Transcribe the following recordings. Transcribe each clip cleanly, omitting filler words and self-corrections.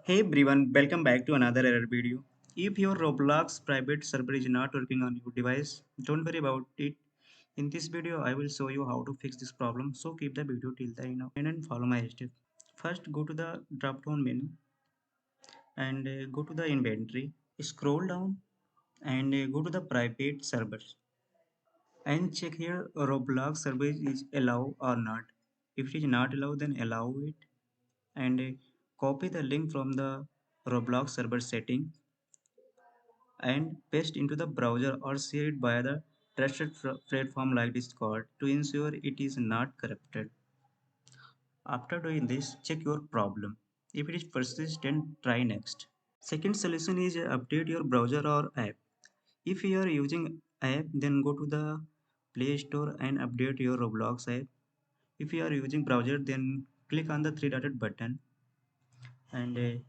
Hey everyone, welcome back to another error video. If your Roblox private server is not working on your device, don't worry about it. In this video, I will show you how to fix this problem. So keep the video till the end and follow my step. First, go to the drop down menu and go to the inventory. Scroll down and go to the private servers and check here Roblox server is allowed or not. If it is not allowed, then allow it and copy the link from the Roblox server setting and paste into the browser or share it via the trusted platform like Discord to ensure it is not corrupted. After doing this, check your problem. If it is persistent, try next. Second solution is update your browser or app. If you are using app, then go to the Play Store and update your Roblox app. If you are using browser, then click on the three dotted button and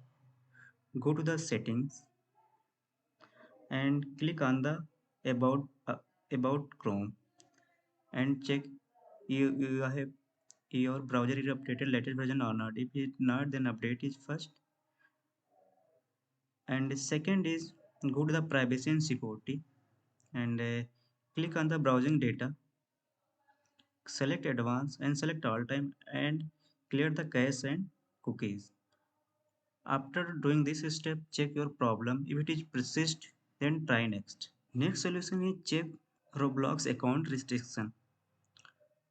go to the settings and click on the about Chrome and check you have your browser is updated latest version or not. If it's not, then update is first. And second is go to the privacy and security and click on the browsing data, select advanced and select all time and clear the cache and cookies. After doing this step, check your problem. If it is persist, then try next. Next solution is check Roblox account restriction.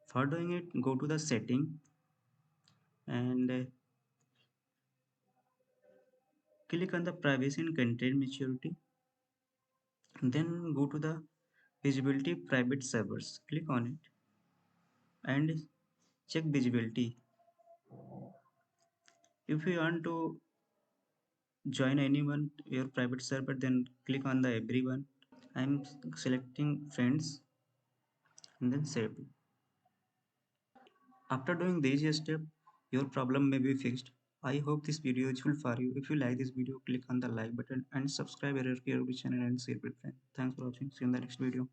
For doing it, go to the setting and click on the privacy and content maturity. Then go to the visibility private servers. Click on it and check visibility. If you want to join anyone your private server, then click on the everyone. I'm selecting friends and then save it. After doing these steps, your problem may be fixed. I hope this video is useful for you. If you like this video, click on the like button and subscribe our channel and share with friends. Thanks for watching. See you in the next video.